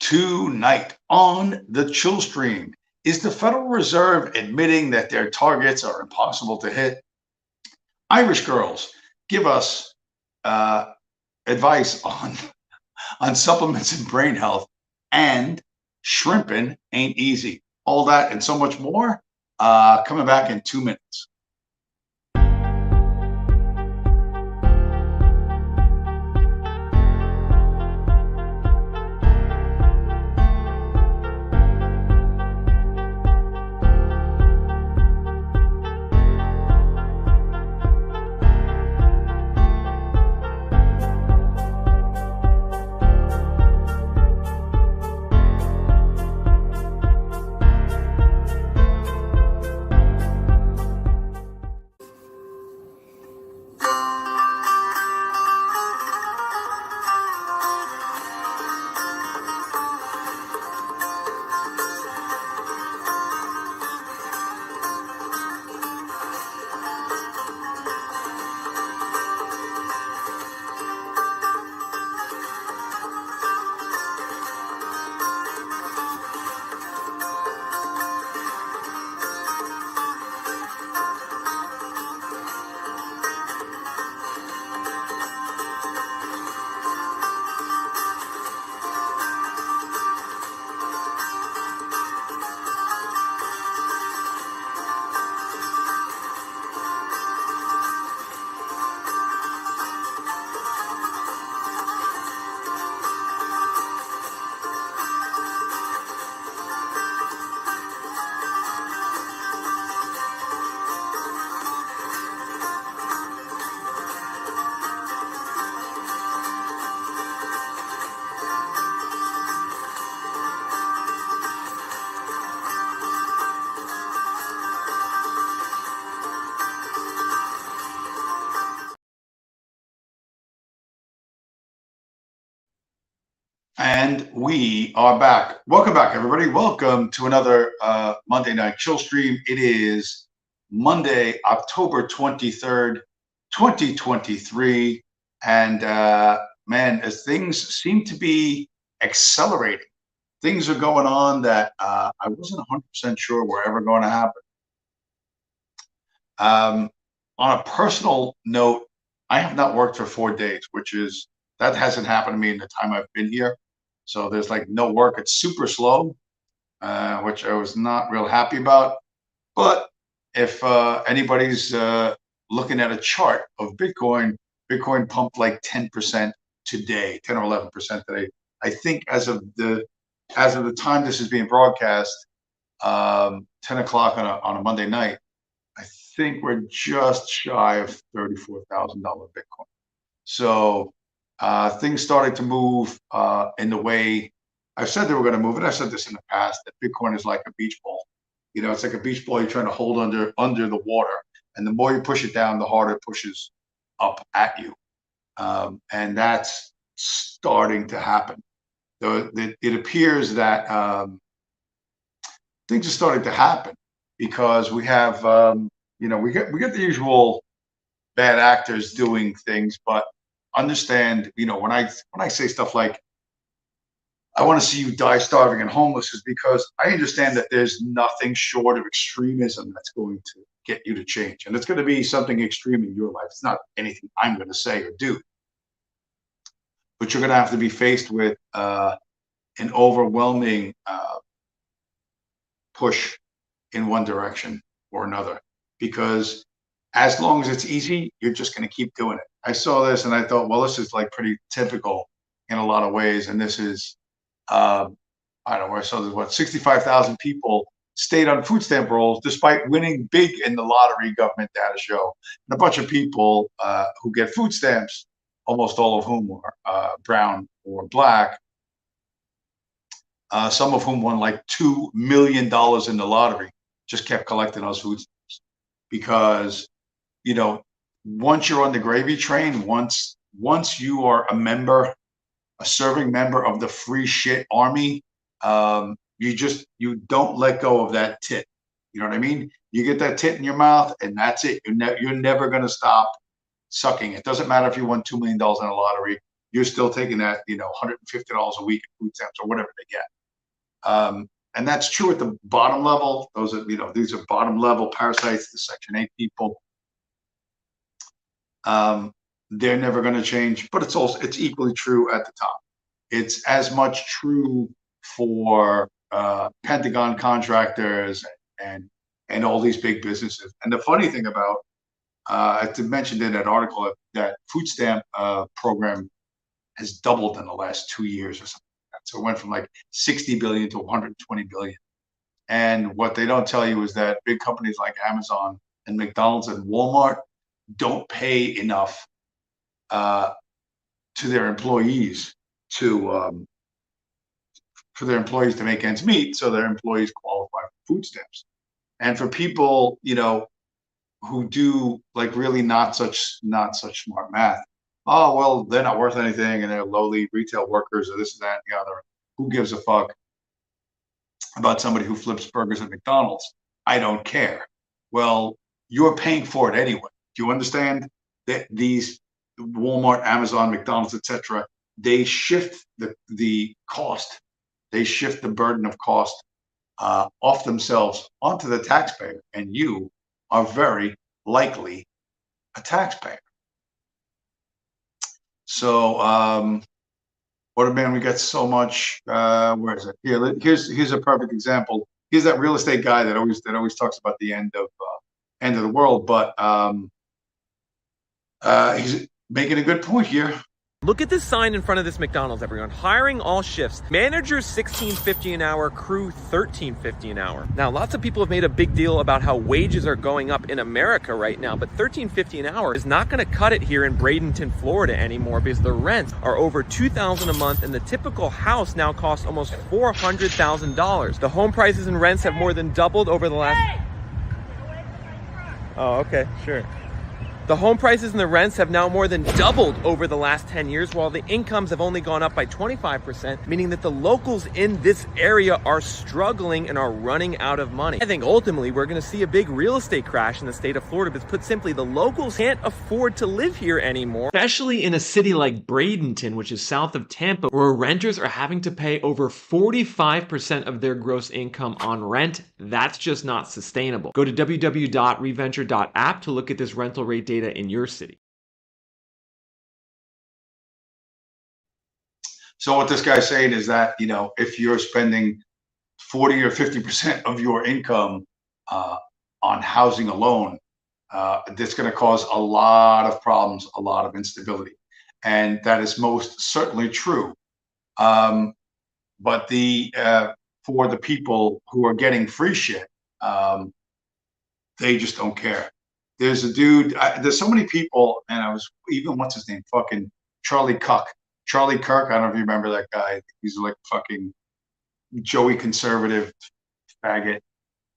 Tonight on the Chillstream, is the Federal Reserve admitting that their targets are impossible to hit? Irish girls give us uh, advice on supplements and brain health, and shrimpin' ain't easy. All that and so much more coming back in 2 minutes. And we are back. Welcome back, everybody. Welcome to another Monday Night Chill Stream. It is Monday, October 23rd, 2023. And man, as things seem to be accelerating, things are going on that I wasn't 100% sure were ever going to happen. On a personal note, I have not worked for 4 days, that hasn't happened to me in the time I've been here. So there's like no work. It's super slow, which I was not real happy about. But if anybody's looking at a chart of Bitcoin pumped like 10% today, 10 or 11% today. I think as of the time this is being broadcast, 10 o'clock on a Monday night, I think we're just shy of $34,000 Bitcoin. So things started to move in the way I said they were going to move. And I've said this in the past, that Bitcoin is like a beach ball. You know, it's like a beach ball you're trying to hold under the water. And the more you push it down, the harder it pushes up at you. And that's starting to happen. It appears that things are starting to happen because we have, we get the usual bad actors doing things, but understand, when I say stuff like, I want to see you die starving and homeless, is because I understand that there's nothing short of extremism that's going to get you to change. And it's going to be something extreme in your life. It's not anything I'm going to say or do. But you're going to have to be faced with an overwhelming push in one direction or another. Because as long as it's easy, you're just going to keep doing it. I saw this and I thought, well, this is like pretty typical in a lot of ways. And this is, I don't know where I saw this, what, 65,000 people stayed on food stamp rolls despite winning big in the lottery, government data show. And a bunch of people who get food stamps, almost all of whom are brown or black, some of whom won like $2 million in the lottery, just kept collecting those food stamps. Because, once you're on the gravy train, once you are a serving member of the free shit army, you don't let go of that tit. You know what I mean? You get that tit in your mouth, and that's it. You're never going to stop sucking. It doesn't matter if you won $2 million in a lottery. you're still taking that, $150 a week in food stamps or whatever they get. And that's true at the bottom level. Those are, these are bottom level parasites, the Section 8 people. They're never going to change, but it's equally true at the top. It's as much true for Pentagon contractors and all these big businesses. And the funny thing about, I mentioned in that article that food stamp program has doubled in the last 2 years or something like that. So it went from like 60 billion to 120 billion. And what they don't tell you is that big companies like Amazon and McDonald's and Walmart don't pay enough to their employees for their employees to make ends meet, so their employees qualify for food stamps. And for people, who do like really not such smart math, oh well, they're not worth anything and they're lowly retail workers or this and that and the other. Who gives a fuck about somebody who flips burgers at McDonald's? I don't care. Well, you're paying for it anyway. Do you understand that these Walmart, Amazon, McDonald's, etc., they shift the cost, they shift the burden of cost off themselves onto the taxpayer, and you are very likely a taxpayer. So, we get so much. Where is it? Here's a perfect example. Here's that real estate guy that always talks about the end of the world, but he's making a good point here. Look at this sign in front of this McDonald's, everyone. Hiring all shifts. Managers $16.50 an hour, crew $13.50 an hour. Now, lots of people have made a big deal about how wages are going up in America right now, but $13.50 an hour is not gonna cut it here in Bradenton, Florida anymore, because the rents are over $2,000 a month and the typical house now costs almost $400,000. The home prices and rents have more than doubled over the last... Oh, okay, sure. The home prices and the rents have now more than doubled over the last 10 years, while the incomes have only gone up by 25%, meaning that the locals in this area are struggling and are running out of money. I think ultimately we're going to see a big real estate crash in the state of Florida, because put simply, the locals can't afford to live here anymore. Especially in a city like Bradenton, which is south of Tampa, where renters are having to pay over 45% of their gross income on rent. That's just not sustainable. Go to www.reventure.app to look at this rental rate data in your city. So what this guy's saying is that, if you're spending 40 or 50% of your income on housing alone, that's going to cause a lot of problems, a lot of instability. And that is most certainly true. But for the people who are getting free shit, they just don't care. There's a dude, there's so many people, and what's his name? Fucking Charlie Kirk. Charlie Kirk, I don't know if you remember that guy. He's like fucking Joey conservative faggot,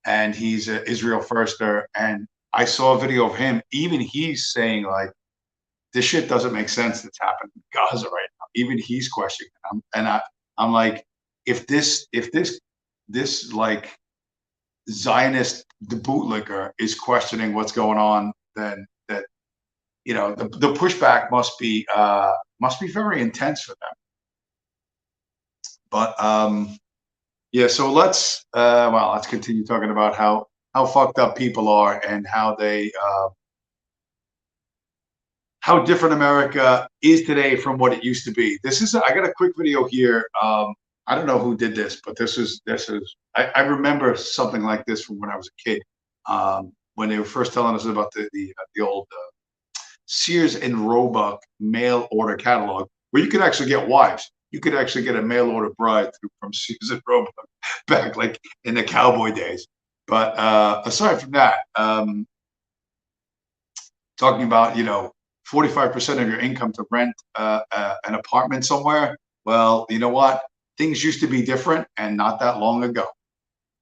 and he's an Israel firster. And I saw a video of him. Even he's saying, like, this shit doesn't make sense that's happening in Gaza right now. Even he's questioning it. I'm like, if this like Zionist, the bootlicker, is questioning what's going on, then the pushback must be very intense for them. But yeah, so let's continue talking about how fucked up people are and how different America is today from what it used to be. I got a quick video here. I don't know who did this, but this is. I remember something like this from when I was a kid, when they were first telling us about the old Sears and Roebuck mail order catalog, where you could actually get wives. You could actually get a mail order bride from Sears and Roebuck back like in the cowboy days. But aside from that, talking about 45% of your income to rent an apartment somewhere. Well, you know what? Things used to be different, and not that long ago.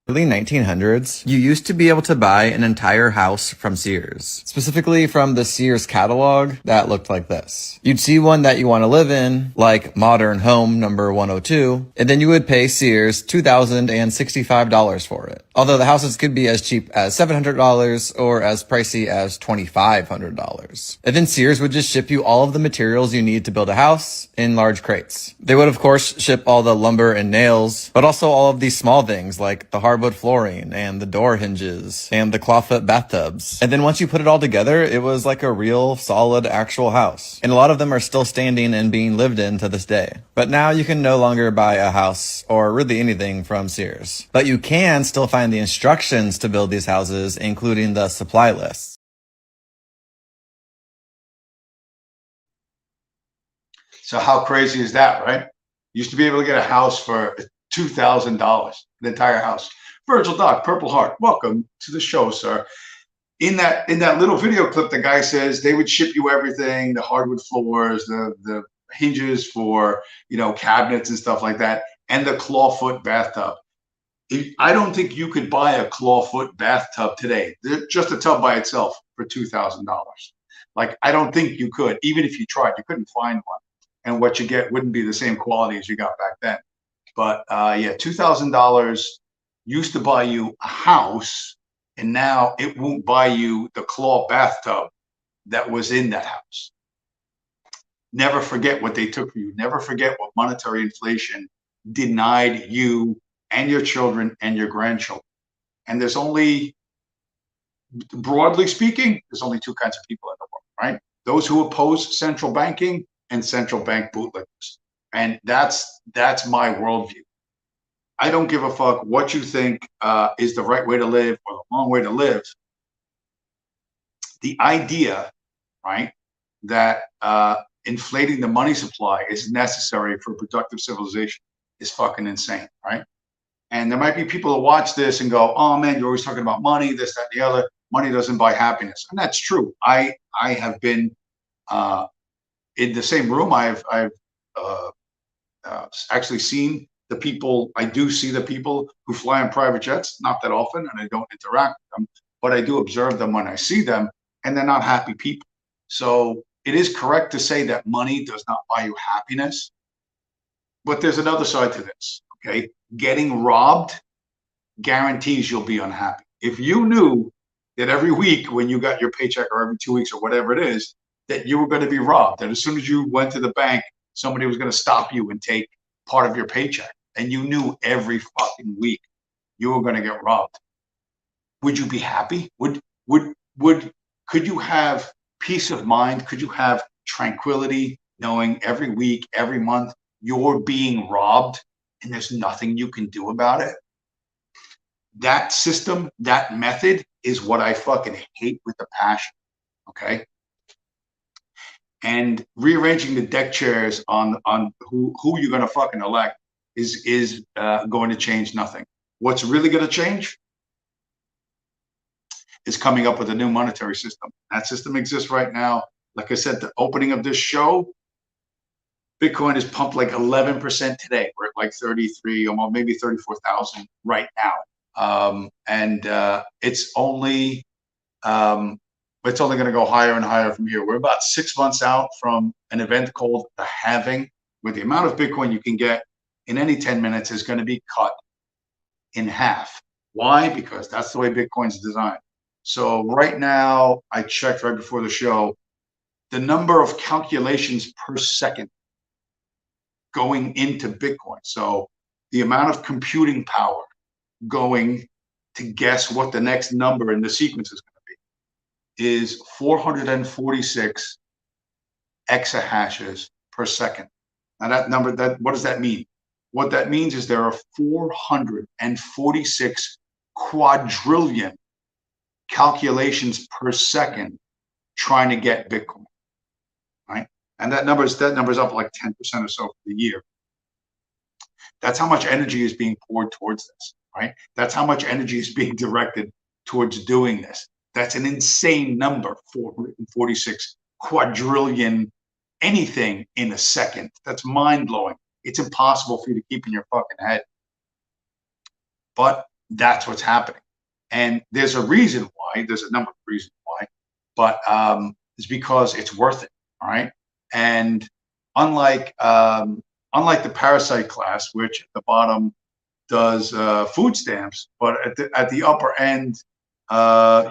early 1900s, you used to be able to buy an entire house from Sears, specifically from the Sears catalog that looked like this. You'd see one that you want to live in, like Modern Home number 102, and then you would pay Sears $2,065 for it. Although the houses could be as cheap as $700 or as pricey as $2,500. And then Sears would just ship you all of the materials you need to build a house in large crates. They would of course ship all the lumber and nails, but also all of these small things like the hardwood flooring and the door hinges and the clawfoot bathtubs. And then once you put it all together, it was like a real solid actual house. And a lot of them are still standing and being lived in to this day. But now you can no longer buy a house or really anything from Sears. But you can still find the instructions to build these houses, including the supply lists. So how crazy is that, right? Used to be able to get a house for $2,000, the entire house. Virgil Doc, Purple Heart, welcome to the show, sir. In that little video clip, the guy says they would ship you everything, the hardwood floors, the hinges for, you know, cabinets and stuff like that, and the clawfoot bathtub. I don't think you could buy a clawfoot bathtub today, just a tub by itself, for $2,000. Like, I don't think you could. Even if you tried, you couldn't find one. And what you get wouldn't be the same quality as you got back then. But yeah, $2,000 used to buy you a house, and now it won't buy you the claw bathtub that was in that house. Never forget what they took from you. Never forget what monetary inflation denied you and your children and your grandchildren. And there's only, broadly speaking, there's only two kinds of people in the world, right? Those who oppose central banking and central bank bootlickers. And that's my worldview. I don't give a fuck what you think is the right way to live or the wrong way to live. The idea, right, that inflating the money supply is necessary for productive civilization is fucking insane, right? And there might be people who watch this and go, "Oh man, you're always talking about money, this, that, and the other. Money doesn't buy happiness," and that's true. I have been in the same room. I've actually seen the people. I do see the people who fly on private jets, not that often, and I don't interact with them, but I do observe them when I see them, and they're not happy people. So it is correct to say that money does not buy you happiness, but there's another side to this, okay? Getting robbed guarantees you'll be unhappy. If you knew that every week when you got your paycheck, or every 2 weeks or whatever it is, that you were going to be robbed, that as soon as you went to the bank, somebody was going to stop you and take part of your paycheck, and you knew every fucking week you were going to get robbed, would you be happy? Could you have peace of mind? Could you have tranquility knowing every week, every month you're being robbed and there's nothing you can do about it? That system, that method is what I fucking hate with a passion, okay? And rearranging the deck chairs on who you're going to fucking elect is going to change nothing. What's really going to change is coming up with a new monetary system. That system exists right now. Like I said, the opening of this show, Bitcoin is pumped like 11% today. We're at like 33, almost maybe 34,000 right now. It's only going to go higher and higher from here. We're about 6 months out from an event called the halving, where the amount of Bitcoin you can get in any 10 minutes is going to be cut in half. Why? Because that's the way Bitcoin's designed. So right now, I checked right before the show, the number of calculations per second going into Bitcoin. So the amount of computing power going to guess what the next number in the sequence is going to be is 446 exahashes per second. Now that number, what does that mean? What that means is there are 446 quadrillion calculations per second trying to get Bitcoin, right? And that number's up like 10% or so for the year. That's how much energy is being poured towards this, right? That's how much energy is being directed towards doing this. That's an insane number, 446 quadrillion anything in a second. That's mind-blowing. It's impossible for you to keep in your fucking head. But that's what's happening. And there's a reason why. There's a number of reasons why, but it's because it's worth it. All right. And unlike the parasite class, which at the bottom does food stamps, but at the upper end,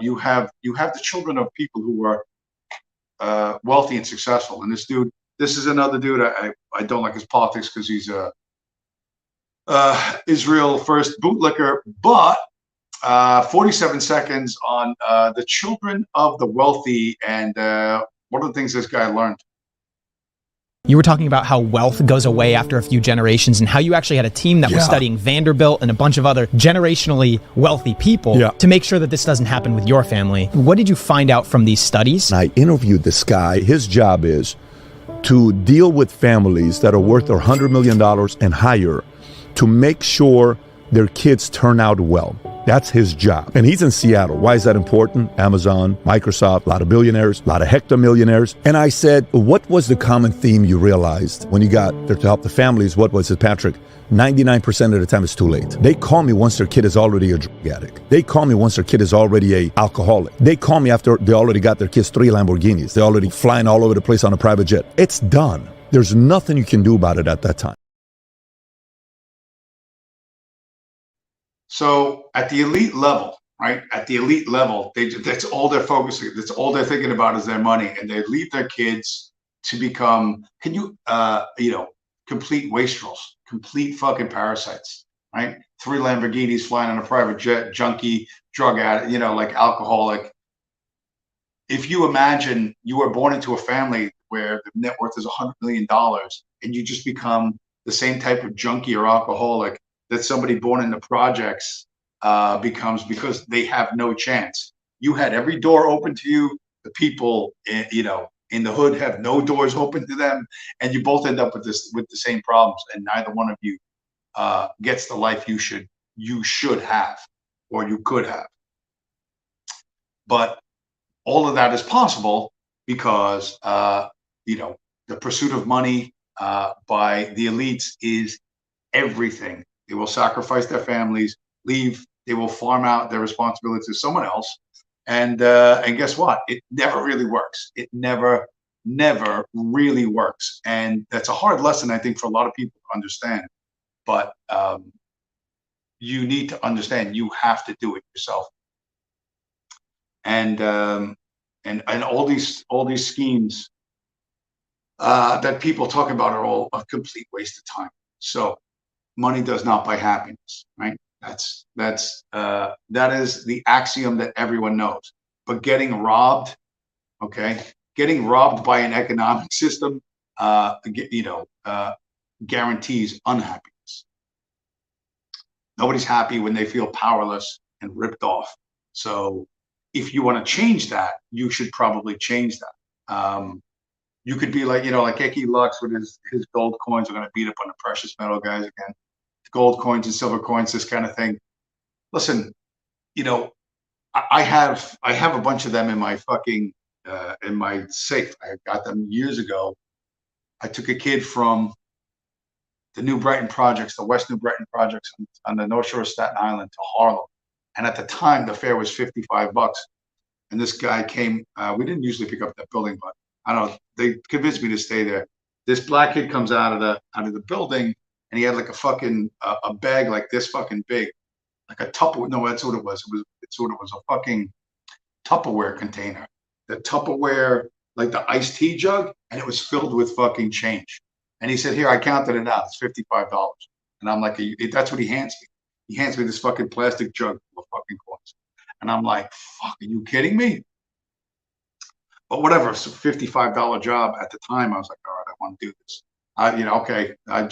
you have the children of people who are wealthy and successful. And this is another dude. I don't like his politics because he's a Israel first bootlicker, but 47 seconds on the children of the wealthy and one of the things this guy learned. You were talking about how wealth goes away after a few generations and how you actually had a team that was studying Vanderbilt and a bunch of other generationally wealthy people to make sure that this doesn't happen with your family. What did you find out from these studies? I interviewed this guy. His job is to deal with families that are worth $100 million and higher to make sure their kids turn out well. That's his job. And he's in Seattle. Why is that important? Amazon, Microsoft, a lot of billionaires, a lot of hectomillionaires. And I said, what was the common theme you realized when you got there to help the families? What was it, Patrick? 99% of the time it's too late. They call me once their kid is already a drug addict. They call me once their kid is already a alcoholic. They call me after they already got their kids 3 Lamborghinis. They're already flying all over the place on a private jet. It's done. There's nothing you can do about it at that time. So at the elite level, right? At the elite level, that's all they're focusing. That's all they're thinking about is their money, and they leave their kids to become, complete wastrels, complete fucking parasites, right? 3 Lamborghinis, flying on a private jet, junkie, drug addict, like alcoholic. If you imagine you were born into a family where the net worth is $100 million, and you just become the same type of junkie or alcoholic that somebody born in the projects becomes, because they have no chance. You had every door open to you. The people, in the hood have no doors open to them, and you both end up with the same problems, and neither one of you gets the life you should have, or you could have. But all of that is possible because the pursuit of money by the elites is everything. They will sacrifice their families, leave. They will farm out their responsibility to someone else, and guess what? It never really works. It never really works, and that's a hard lesson, I think, for a lot of people to understand. But you need to understand you have to do it yourself, and all these schemes that people talk about are all a complete waste of time. So money does not buy happiness, right? That is the axiom that everyone knows. But getting robbed by an economic system, guarantees unhappiness. Nobody's happy when they feel powerless and ripped off. So if you want to change that, you should probably change that. You could be like Icky Lux with his gold coins are going to beat up on the precious metal guys again. Gold coins and silver coins, this kind of thing. Listen, I have a bunch of them in my fucking in my safe. I got them years ago. I took a kid from the New Brighton projects, the West New Brighton projects on the North Shore of Staten Island to Harlem, and at the time the fare was $55. And this guy came. We didn't usually pick up that building, but I don't know. They convinced me to stay there. This black kid comes out of the building. And he had like a fucking a bag like this fucking big, like a Tupperware. No, that's what it was. It was a fucking Tupperware container. The Tupperware, like the iced tea jug, and it was filled with fucking change. And he said, "Here, I counted it out. It's $55." And I'm like, "That's what he hands me. He hands me this fucking plastic jug full of fucking coins." And I'm like, "Fuck, are you kidding me?" But whatever, it's a $55 job at the time. I was like, "All right, I want to do this." Okay. I'm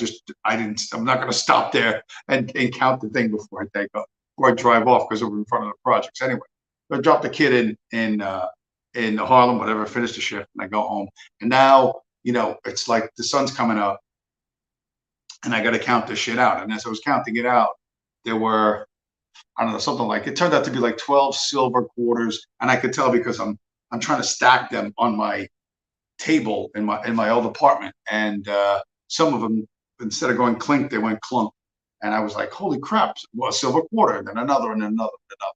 not going to stop there and count the thing before I take off, before I drive off, because we're in front of the projects anyway. I drop the kid in Harlem, whatever, finish the shift, and I go home. And now, it's like the sun's coming up, and I got to count this shit out. And as I was counting it out, there were, I don't know, something like, it turned out to be like 12 silver quarters, and I could tell because I'm trying to stack them on my table in my old apartment, and some of them, instead of going clink, they went clunk. And I was like, holy crap, well, a silver quarter, and then another, and another, and another.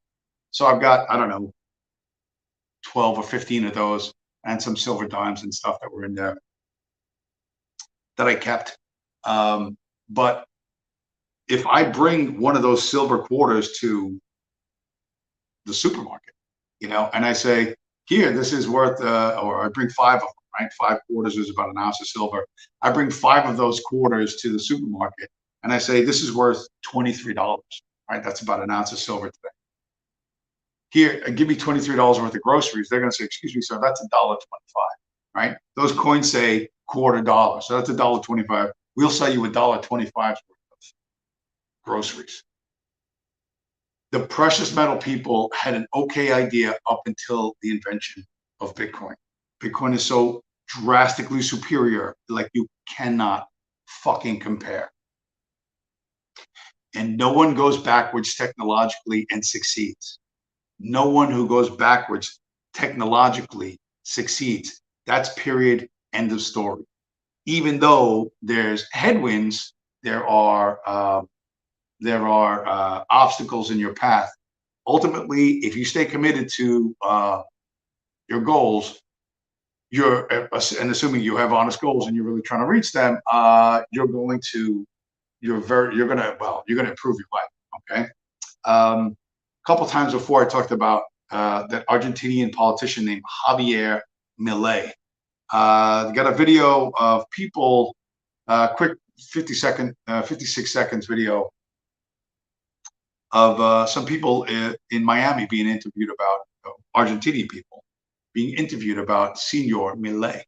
So I've got, I don't know, 12 or 15 of those, and some silver dimes and stuff that were in there that I kept. But if I bring one of those silver quarters to the supermarket, you know, and I say, here, this is worth, or I bring 5 of them, right? 5 quarters is about an ounce of silver. I bring 5 of those quarters to the supermarket, and I say, this is worth $23, right? That's about an ounce of silver today. Here, give me $23 worth of groceries. They're going to say, excuse me, sir, that's $1.25, right? Those coins say $quarter, so that's $1.25. We'll sell you $1.25 worth of groceries. The precious metal people had an okay idea up until the invention of Bitcoin. Bitcoin is so drastically superior, like you cannot fucking compare. And no one goes backwards technologically and succeeds. No one who goes backwards technologically succeeds. That's period, end of story. Even though there's headwinds, there are obstacles in your path. Ultimately, if you stay committed to your goals, and assuming you have honest goals and you're really trying to reach them, you're going to improve your life. Okay. A couple times before I talked about that Argentinian politician named Javier Milei. Got a video of people, quick 56 seconds video of some people in Miami being interviewed about Argentinian people being interviewed about Señor Milei.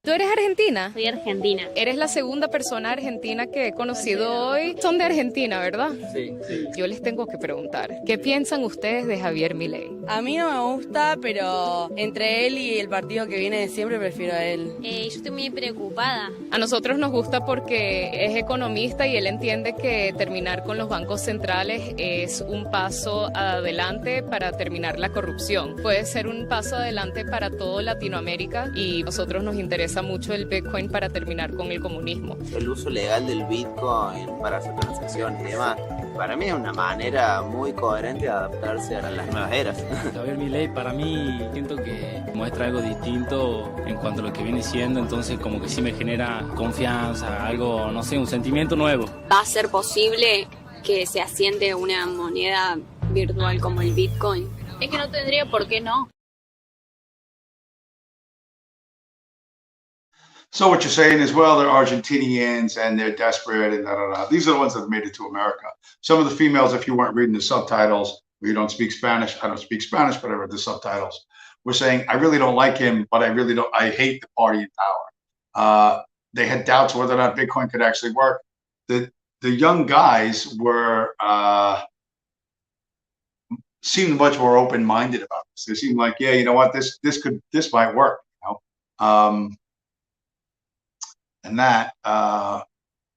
¿Tú eres argentina? Soy argentina. Eres la segunda persona argentina que he conocido hoy. Son de Argentina, ¿verdad? Sí. Yo les tengo que preguntar, ¿qué piensan ustedes de Javier Milei? A mí no me gusta, pero entre él y el partido que viene de siempre prefiero a él. Yo estoy muy preocupada. A nosotros nos gusta porque es economista y él entiende que terminar con los bancos centrales es un paso adelante para terminar la corrupción. Puede ser un paso adelante para toda Latinoamérica y a nosotros nos interesa mucho el Bitcoin para terminar con el comunismo. El uso legal del Bitcoin para hacer transacciones y demás, para mí es una manera muy coherente de adaptarse a las nuevas eras. Javier Milei para mí siento que muestra algo distinto en cuanto a lo que viene siendo, entonces como que sí me genera confianza, algo, no sé, un sentimiento nuevo. ¿Va a ser posible que se asiente una moneda virtual como el Bitcoin? Es que no tendría por qué no. So what you're saying is, well, they're Argentinians and they're desperate and da. These are the ones that have made it to America. Some of the females, if you weren't reading the subtitles, or you don't speak Spanish, I don't speak Spanish, but I read the subtitles, were saying, I really don't like him, but I hate the party in power. They had doubts whether or not Bitcoin could actually work. The young guys were seemed much more open-minded about this. They seemed like, yeah, you know what, this might work, you know. And that,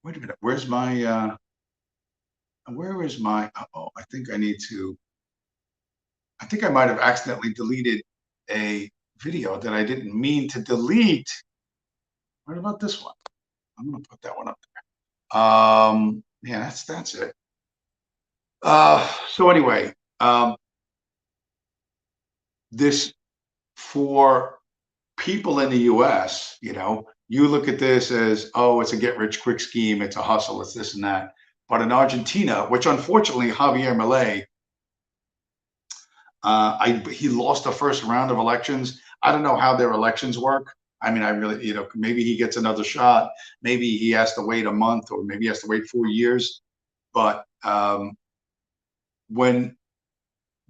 wait a minute, where is my, I think I might have accidentally deleted a video that I didn't mean to delete. What about this one? I'm going to put that one up there. Yeah, that's it. So anyway, this, for people in the US, you know, you look at this as, oh, it's a get-rich-quick scheme, it's a hustle, it's this and that. But in Argentina, which unfortunately Javier Milei, he lost the first round of elections. I don't know how their elections work. I mean, I really, you know, maybe he gets another shot. Maybe he has to wait a month, or maybe he has to wait 4 years. But when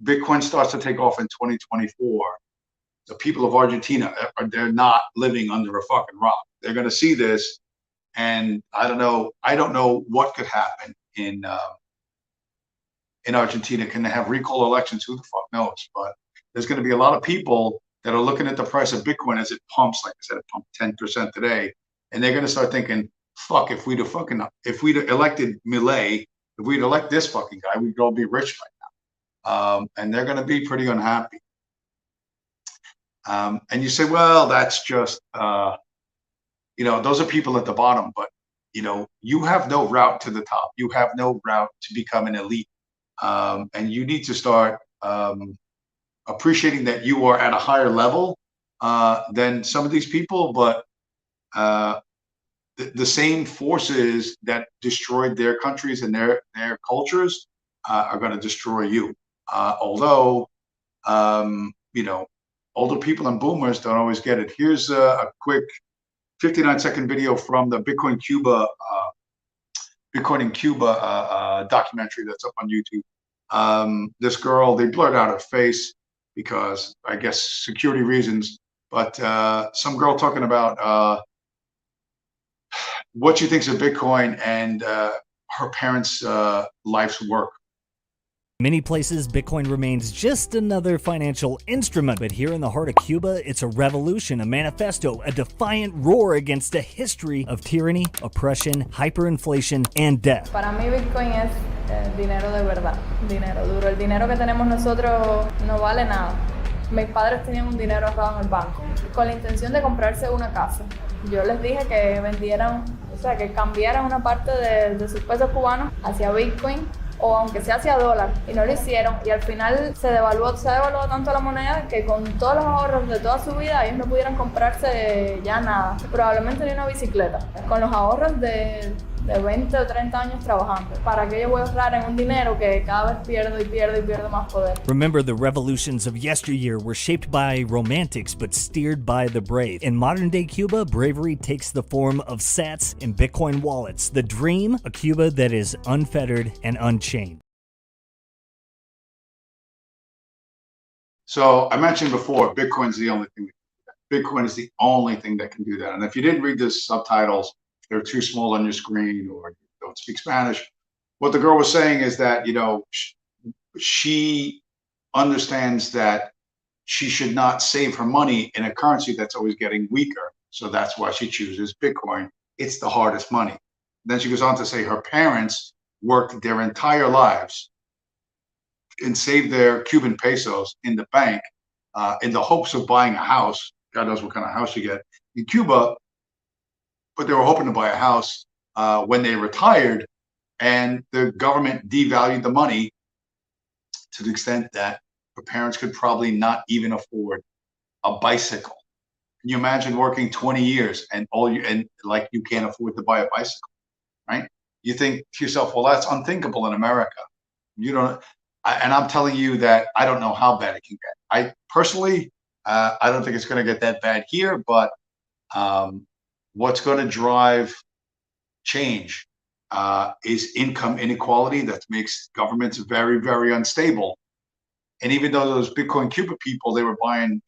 Bitcoin starts to take off in 2024, the people of Argentina, they're not living under a fucking rock. They're going to see this, and I don't know what could happen in Argentina. Can they have recall elections? Who the fuck knows? But there's going to be a lot of people that are looking at the price of Bitcoin as it pumps. Like I said, it pumped 10% today, and they're going to start thinking, fuck, if we'd elected Milei, if we'd elect this fucking guy, we'd all be rich by now. And they're going to be pretty unhappy. And you say, well, that's just, you know, those are people at the bottom. But you have no route to the top. You have no route to become an elite. And you need to start appreciating that you are at a higher level than some of these people, but the same forces that destroyed their countries and their cultures are going to destroy you. Although, older people and boomers don't always get it. Here's a quick 59-second video from the Bitcoin in Cuba documentary that's up on YouTube. This girl, they blurred out her face because I guess security reasons, but some girl talking about what she thinks of Bitcoin and her parents' life's work. Many places, Bitcoin remains just another financial instrument, but here in the heart of Cuba, it's a revolution, a manifesto, a defiant roar against a history of tyranny, oppression, hyperinflation, and death. Para mí Bitcoin es dinero de verdad, dinero duro. El dinero que tenemos nosotros no vale nada. Mis padres tenían un dinero ahorrado en el banco con la intención de comprarse una casa. Yo les dije que vendieran, o sea, que cambiaran una parte de sus pesos cubanos hacia Bitcoin o aunque sea hacia dólar, y no lo hicieron, y al final se devaluó tanto la moneda que con todos los ahorros de toda su vida ellos no pudieron comprarse ya nada, probablemente ni una bicicleta, con los ahorros de 20 o 30 años trabajando. ¿Para qué yo voy a ahorrar en un dinero que cada vez pierdo y pierdo más poder? Remember, the revolutions of yesteryear were shaped by romantics but steered by the brave. In modern-day Cuba, bravery takes the form of sats and Bitcoin wallets. The dream, a Cuba that is unfettered and unchained. So I mentioned before, Bitcoin's the only thing that can do that. Bitcoin is the only thing that can do that. And if you didn't read the subtitles, they're too small on your screen or you don't speak Spanish. What the girl was saying is that, she understands that she should not save her money in a currency that's always getting weaker. So that's why she chooses Bitcoin. It's the hardest money. Then she goes on to say her parents worked their entire lives and saved their Cuban pesos in the bank in the hopes of buying a house. God knows what kind of house you get in Cuba. But they were hoping to buy a house when they retired, and the government devalued the money to the extent that her parents could probably not even afford a bicycle. Can you imagine working 20 years and you can't afford to buy a bicycle, right? You think to yourself, well, that's unthinkable in America. You don't, and I'm telling you that I don't know how bad it can get. I personally, I don't think it's going to get that bad here, but what's going to drive change is income inequality that makes governments very, very unstable. And even though those Bitcoin Cuba people, they were buying,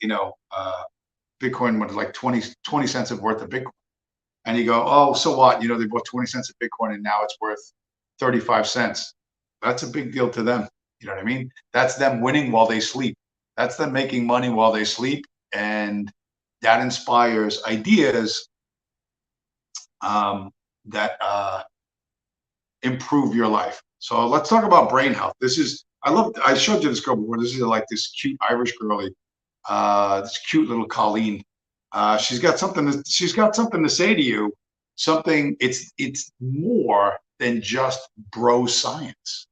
Bitcoin was like 20 cents worth of Bitcoin. And you go, oh, so what? They bought 20 cents of Bitcoin and now it's worth 35 cents. That's a big deal to them. You know what I mean? That's them winning while they sleep. That's them making money while they sleep. And that inspires ideas that improve your life. So let's talk about brain health. I showed you this girl before. This is like this cute Irish girlie, this cute little Colleen. She's got something to say to you. Something. It's more than just bro science.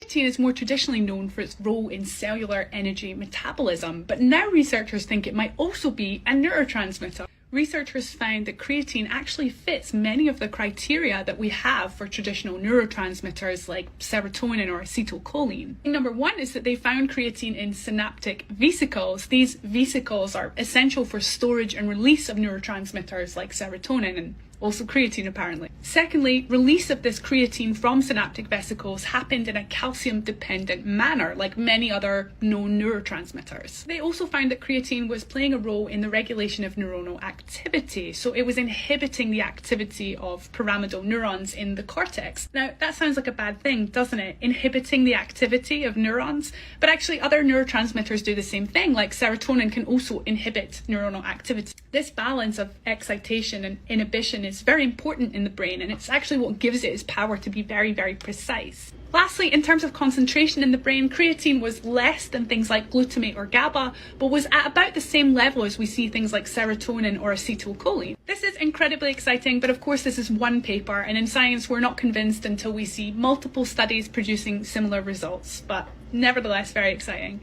Creatine is more traditionally known for its role in cellular energy metabolism, but now researchers think it might also be a neurotransmitter. Researchers found that creatine actually fits many of the criteria that we have for traditional neurotransmitters like serotonin or acetylcholine. Number one is that they found creatine in synaptic vesicles. These vesicles are essential for storage and release of neurotransmitters like serotonin and also creatine apparently. Secondly, release of this creatine from synaptic vesicles happened in a calcium-dependent manner, like many other known neurotransmitters. They also found that creatine was playing a role in the regulation of neuronal activity, so it was inhibiting the activity of pyramidal neurons in the cortex. Now, that sounds like a bad thing, doesn't it? Inhibiting the activity of neurons, but actually other neurotransmitters do the same thing, like serotonin can also inhibit neuronal activity. This balance of excitation and inhibition is very important in the brain, and it's actually what gives it its power to be very, very precise. Lastly, in terms of concentration in the brain, creatine was less than things like glutamate or GABA, but was at about the same level as we see things like serotonin or acetylcholine. This is incredibly incredibly exciting, but of course this is one paper, and in science we're not convinced until we see multiple studies producing similar results, but nevertheless very exciting.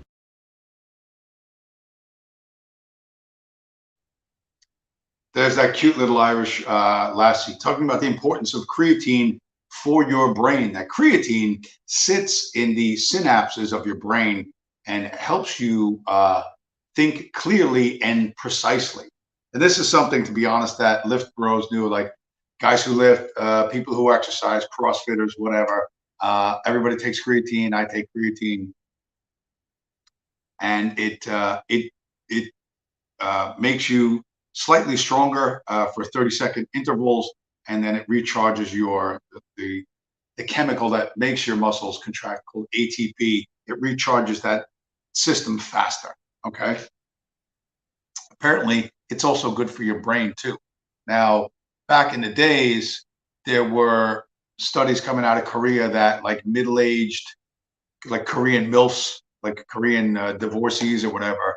There's that cute little Irish lassie talking about the importance of creatine for your brain. That creatine sits in the synapses of your brain and helps you think clearly and precisely. And this is something, to be honest, that lift bros knew, like guys who lift, people who exercise, CrossFitters, whatever. Everybody takes creatine. I take creatine, and it makes you slightly stronger for 30-second intervals, and then it recharges the chemical that makes your muscles contract, called ATP. It recharges that system faster. Okay. Apparently, it's also good for your brain too. Now, back in the days, there were studies coming out of Korea that like middle-aged, like Korean MILFs, like Korean divorcees or whatever,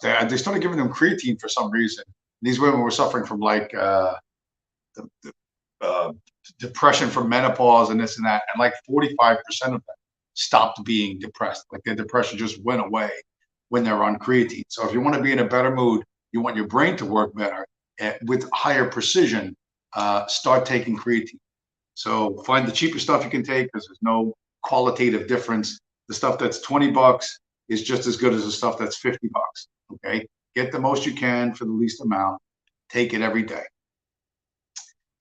they started giving them creatine for some reason. These women were suffering from like depression from menopause and this and that, and like 45% of them stopped being depressed. Like their depression just went away when they're on creatine. So if you want to be in a better mood, you want your brain to work better with higher precision, start taking creatine. So find the cheapest stuff you can take, because there's no qualitative difference. The stuff that's $20 is just as good as the stuff that's $50. Okay, get the most you can for the least amount. Take it every day.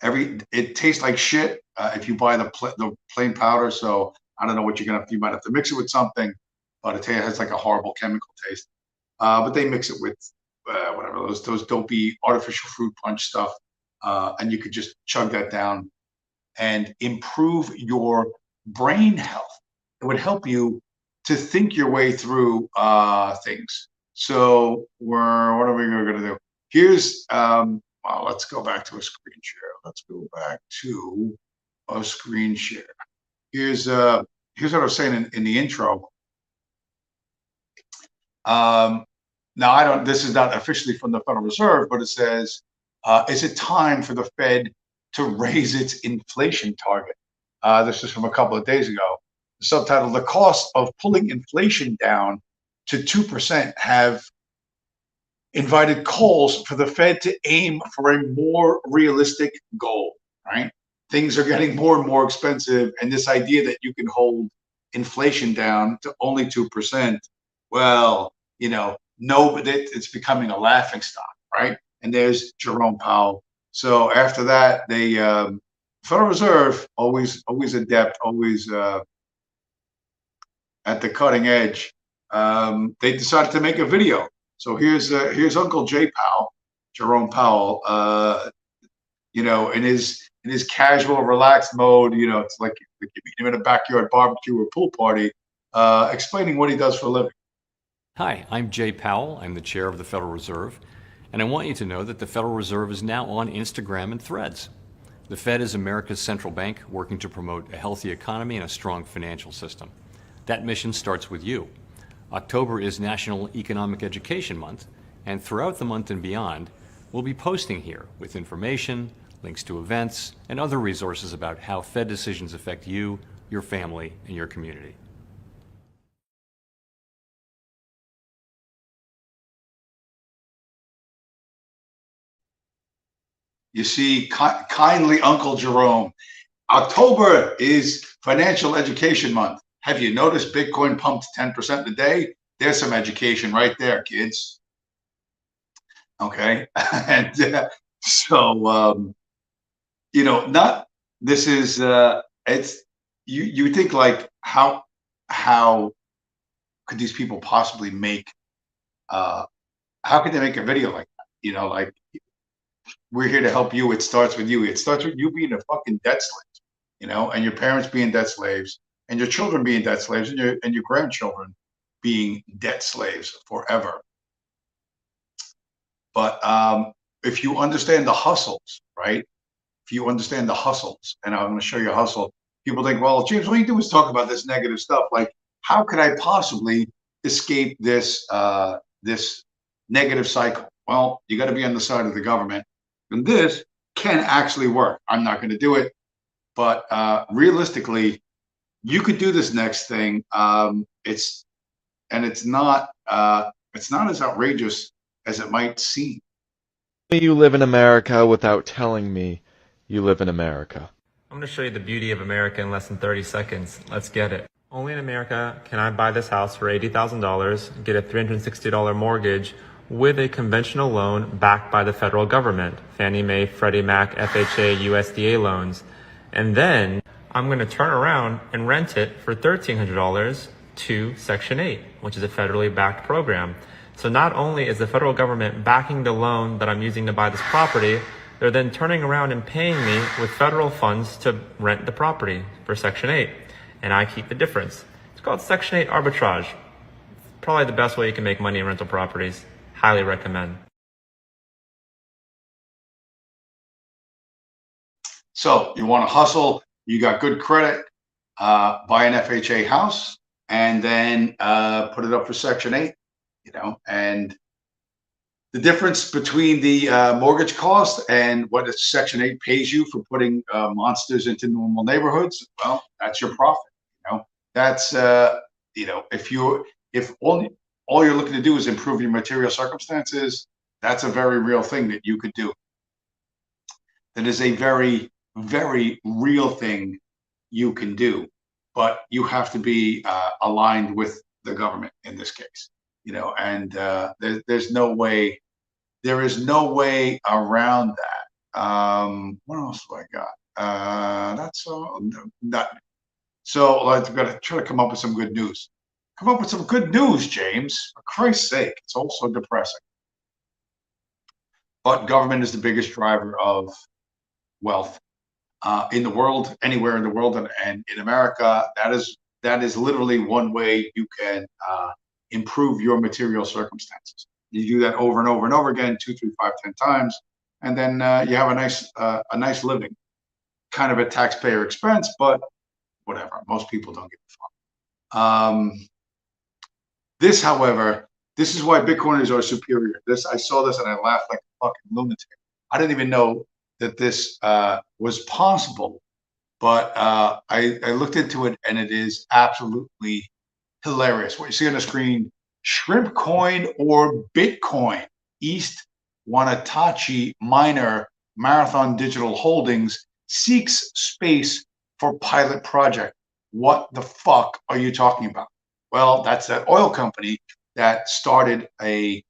It tastes like shit if you buy the plain powder. So I don't know what you might have to mix it with something, but it has like a horrible chemical taste. But they mix it with whatever those dopey artificial fruit punch stuff, and you could just chug that down and improve your brain health. It would help you to think your way through things. So what are we going to do? Here's well, let's go back to a screen share. Let's go back to a screen share. Here's what I was saying in the intro. Now this is not officially from the Federal Reserve, but it says, is it time for the Fed to raise its inflation target? This is from a couple of days ago. The subtitle: the cost of pulling inflation down to 2% have invited calls for the Fed to aim for a more realistic goal, right? Things are getting more and more expensive, and this idea that you can hold inflation down to only 2%, well, no, it's becoming a laughing stock, right? And there's Jerome Powell. So after that, they Federal Reserve, always adept, always at the cutting edge. They decided to make a video. So here's Uncle J Powell, Jerome Powell, in his casual, relaxed mode. It's like you meet him at a backyard barbecue or pool party, explaining what he does for a living. Hi, I'm Jay Powell. I'm the chair of the Federal Reserve, and I want you to know that the Federal Reserve is now on Instagram and Threads. The Fed is America's central bank, working to promote a healthy economy and a strong financial system. That mission starts with you. October is National Economic Education Month, and throughout the month and beyond, we'll be posting here with information, links to events, and other resources about how Fed decisions affect you, your family, and your community. You see, kindly Uncle Jerome. October is Financial Education Month. Have you noticed Bitcoin pumped 10% a day? There's some education right there, kids. Okay, and not this is it's you think like how could these people possibly make how could they make a video like that? Like, we're here to help you. It starts with you. It starts with you being a fucking debt slave, and your parents being debt slaves, and your children being debt slaves, and your grandchildren being debt slaves forever. But if you understand the hustles, right? If you understand the hustles, and I'm going to show you a hustle, people think, well, James, all you do is talk about this negative stuff. Like, how could I possibly escape this this negative cycle? Well, you got to be on the side of the government. And this can actually work. I'm not going to do it, but realistically, you could do this next thing. It's not as outrageous as it might seem. You live in America without telling me you live in America. I'm going to show you the beauty of America in less than 30 seconds. Let's get it. Only in America can I buy this house for $80,000, get a $360 mortgage with a conventional loan backed by the federal government, Fannie Mae, Freddie Mac, FHA, USDA loans. And then I'm going to turn around and rent it for $1,300 to Section 8, which is a federally backed program. So not only is the federal government backing the loan that I'm using to buy this property, they're then turning around and paying me with federal funds to rent the property for Section 8. And I keep the difference. It's called Section 8 arbitrage. Probably the best way you can make money in rental properties. Highly recommend. So you want to hustle, you got good credit, buy an FHA house, and then put it up for Section 8, and the difference between the mortgage cost and what a Section 8 pays you for putting monsters into normal neighborhoods, well, that's your profit. That's if all you're looking to do is improve your material circumstances, that's a very real thing that you could do. That is a very, very real thing you can do, but you have to be aligned with the government in this case, and there's no way, there is no way around that. What else do I got? That's all. So I've got to try to come up with some good news. Come up with some good news, James. For Christ's sake, it's all so depressing. But government is the biggest driver of wealth in the world, anywhere in the world, and in America. That is literally one way you can improve your material circumstances. You do that over and over and over again, 2, 3, 5, 10 times, and then you have a nice living, kind of at taxpayer expense, but whatever. Most people don't give a fuck. This, however, this is why Bitcoiners are superior. I saw this and I laughed like a fucking lunatic. I didn't even know that this was possible, but I looked into it and it is absolutely hilarious. What you see on the screen, Shrimp Coin or Bitcoin, East Wanatachi miner Marathon Digital Holdings seeks space for pilot project. What the fuck are you talking about? Well, that's that oil company that started a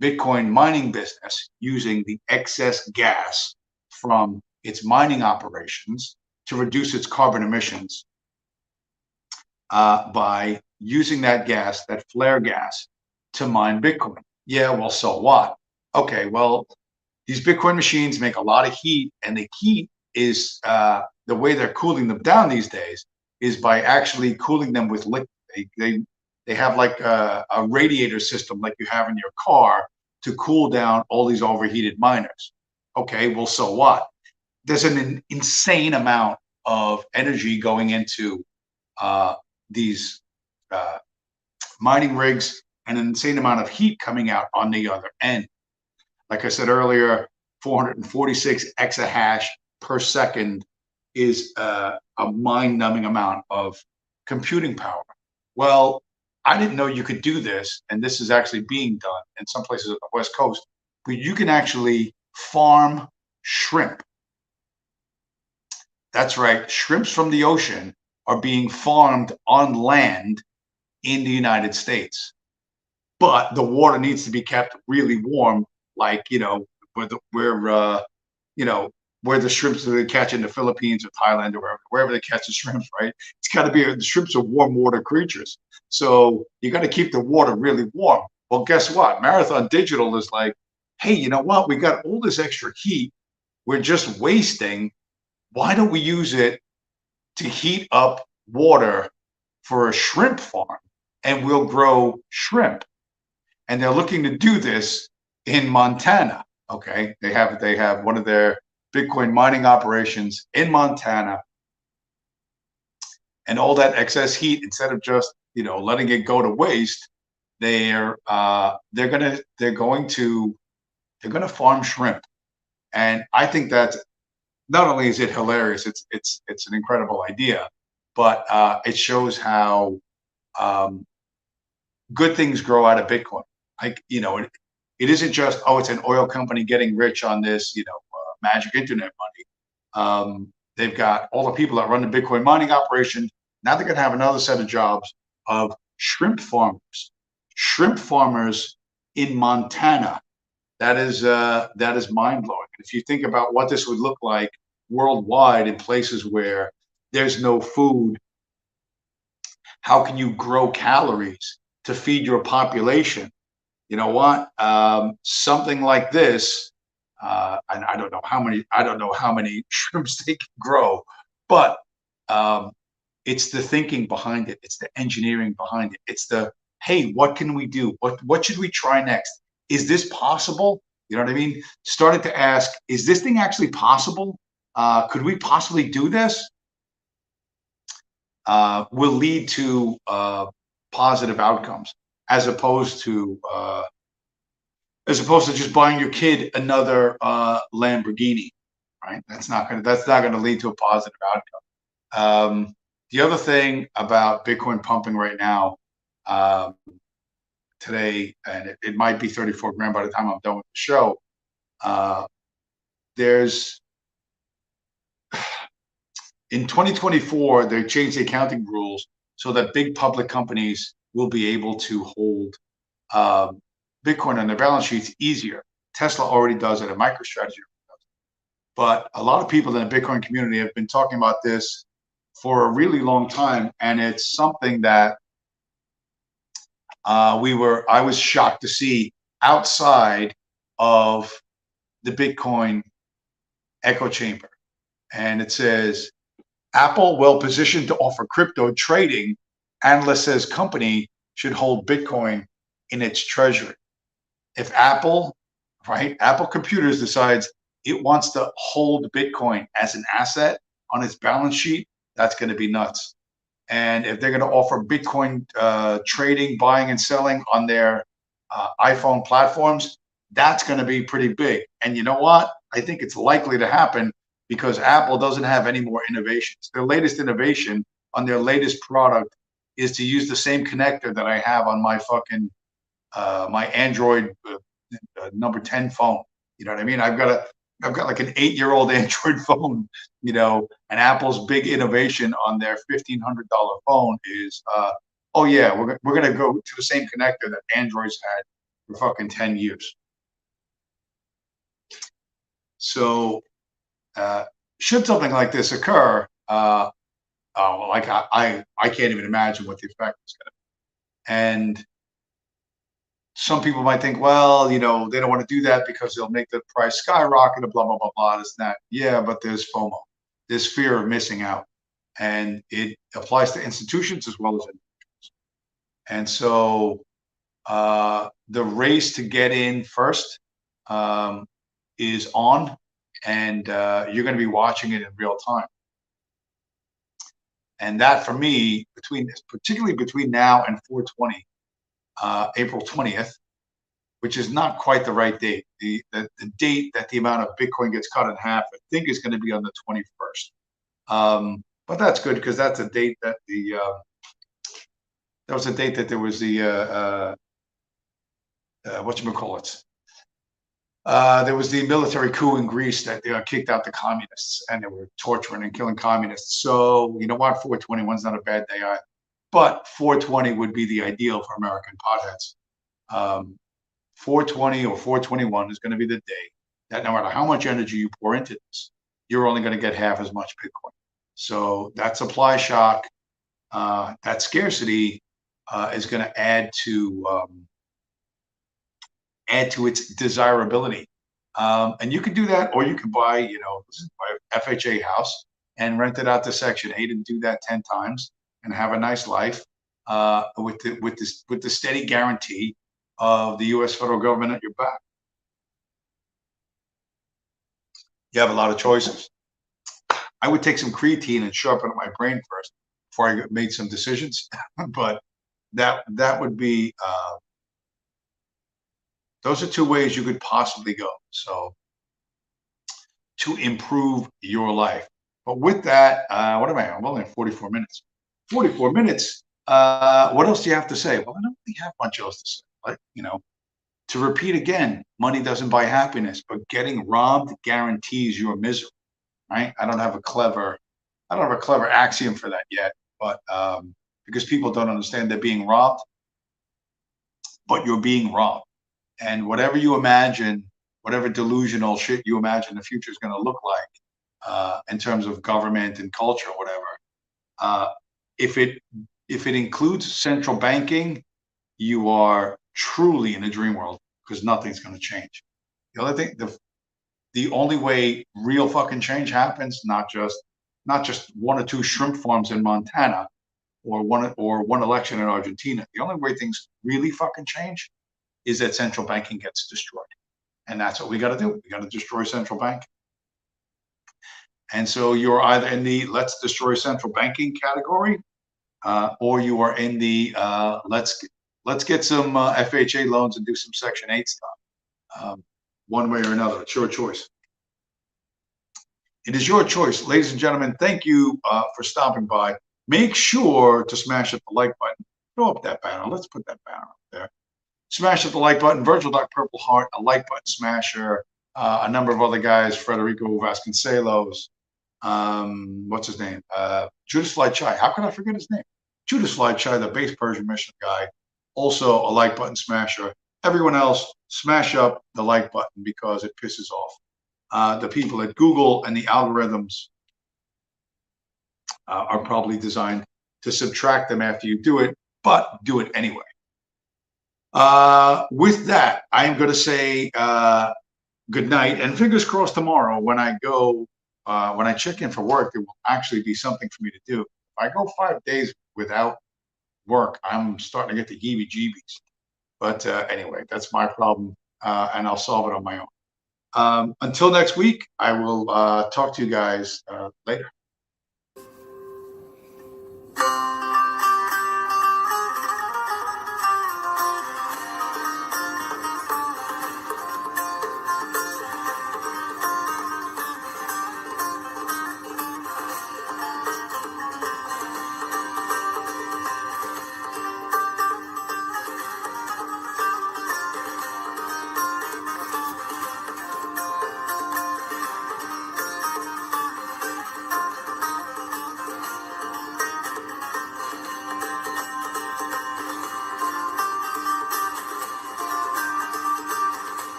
Bitcoin mining business using the excess gas from its mining operations to reduce its carbon emissions by using that gas, that flare gas, to mine Bitcoin. Yeah, well, so what? Okay, well, these Bitcoin machines make a lot of heat, and the heat is the way they're cooling them down these days is by actually cooling them with liquid. They have like a radiator system like you have in your car to cool down all these overheated miners. Okay, well, so what? There's an insane amount of energy going into these mining rigs and an insane amount of heat coming out on the other end. Like I said earlier, 446 exahash per second is a mind-numbing amount of computing power. Well, I didn't know you could do this, and this is actually being done in some places on the West Coast, but you can actually farm shrimp. That's right, shrimps from the ocean are being farmed on land in the United States. But the water needs to be kept really warm, like, where the shrimps that they catch in the Philippines or Thailand or wherever they catch the shrimps, right? It's got to be, the shrimps are warm water creatures. So you got to keep the water really warm. Well, guess what? Marathon Digital is like, hey, you know what? We got all this extra heat we're just wasting. Why don't we use it to heat up water for a shrimp farm, and we'll grow shrimp? And they're looking to do this in Montana. Okay, they have one of their Bitcoin mining operations in Montana, and all that excess heat, instead of just letting it go to waste, they're going to farm shrimp, And I think that not only is it hilarious, it's an incredible idea, but it shows how good things grow out of Bitcoin. Like, it isn't just, oh, it's an oil company getting rich on this, magic internet money. They've got all the people that run the Bitcoin mining operation. Now they're going to have another set of jobs of shrimp farmers. Shrimp farmers in Montana. That is mind blowing. If you think about what this would look like worldwide in places where there's no food, how can you grow calories to feed your population? You know what? Something like this, and I don't know how many shrimps they can grow, but it's the thinking behind it. It's the engineering behind it. It's the, hey, what can we do? What should we try next? Is this possible? You know what I mean? Started to ask, is this thing actually possible? Could we possibly do this? Will lead to positive outcomes, as opposed to just buying your kid another Lamborghini, right? That's not gonna lead to a positive outcome. The other thing about Bitcoin pumping right now, today, and it might be 34 grand by the time I'm done with the show. There's in 2024, they changed the accounting rules so that big public companies will be able to hold Bitcoin on their balance sheets easier. Tesla already does it, and MicroStrategy does it. But a lot of people in the Bitcoin community have been talking about this for a really long time, and it's something that I was shocked to see outside of the Bitcoin echo chamber. And it says, Apple well positioned to offer crypto trading. Analyst says company should hold Bitcoin in its treasury. If Apple Computers decides it wants to hold Bitcoin as an asset on its balance sheet, that's going to be nuts. And if they're going to offer Bitcoin trading, buying and selling on their iPhone platforms, that's going to be pretty big. And you know what? I think it's likely to happen because Apple doesn't have any more innovations. Their latest innovation on their latest product is to use the same connector that I have on my fucking my Android number 10 phone. You know what I mean? I've got like an 8-year-old Android phone, and Apple's big innovation on their $1,500 phone is, oh yeah, we're going to go to the same connector that Android's had for fucking 10 years. So, should something like this occur, I can't even imagine what the effect is going to be. And some people might think, well, they don't want to do that because they'll make the price skyrocket and blah, blah, blah, blah, this and that. Yeah, but there's FOMO. There's fear of missing out. And it applies to institutions as well as individuals. And so the race to get in first is on, and you're going to be watching it in real time. And that, for me, particularly between now and 420, April 20th, which is not quite the right date. The date that the amount of Bitcoin gets cut in half, I think, is going to be on the 21st. But that's good because that's a date that there was the whatchamacallit. There was the military coup in Greece that kicked out the communists, and they were torturing and killing communists. So you know what? 421 is not a bad day either. But 420 would be the ideal for American potheads. 420 or 421 is going to be the day that no matter how much energy you pour into this, you're only going to get half as much Bitcoin. So that supply shock, that scarcity is going to add to its desirability. And you can do that, or you can buy, FHA house and rent it out to Section 8 and do that 10 times. And have a nice life with the steady guarantee of the U.S. federal government at your back. You have a lot of choices. I would take some creatine and sharpen up my brain first before I made some decisions. But that would be those are two ways you could possibly go. So to improve your life. But with that, what am I? I'm only at 44 minutes. 44 minutes. What else do you have to say? Well, I don't really have much else to say. Like, to repeat again, money doesn't buy happiness, but getting robbed guarantees your misery. Right? I don't have a clever axiom for that yet, but because people don't understand they're being robbed, but you're being robbed. And whatever you imagine, whatever delusional shit you imagine the future is going to look like in terms of government and culture or whatever, if it includes central banking, you are truly in a dream world because nothing's going to change. The only thing, the only way real fucking change happens, not just one or two shrimp farms in Montana or one election in Argentina. The only way things really fucking change is that central banking gets destroyed. And that's what we got to do. We got to destroy central banking. And so you're either in the let's destroy central banking category, or you are in the let's get some FHA loans and do some Section 8 stuff. One way or another, it's your choice. It is your choice. Ladies and gentlemen, thank you for stopping by. Make sure to smash at the like button. Throw up that banner. Let's put that banner up there. Smash at the like button. Virgil Purple Heart, a like button smasher. A number of other guys, Federico Vasconcelos. What's his name? Judas Fly Chai. How can I forget his name? Judas Fly Chai, the base Persian mission guy. Also a like button smasher. Everyone else, smash up the like button because it pisses off the people at Google, and the algorithms are probably designed to subtract them after you do it, but do it anyway. With that, I am going to say good night, and fingers crossed tomorrow when I go, when I check in for work, there will actually be something for me to do. If I go 5 days without work, I'm starting to get the heebie-jeebies. But anyway, that's my problem, and I'll solve it on my own. Until next week, I will talk to you guys later.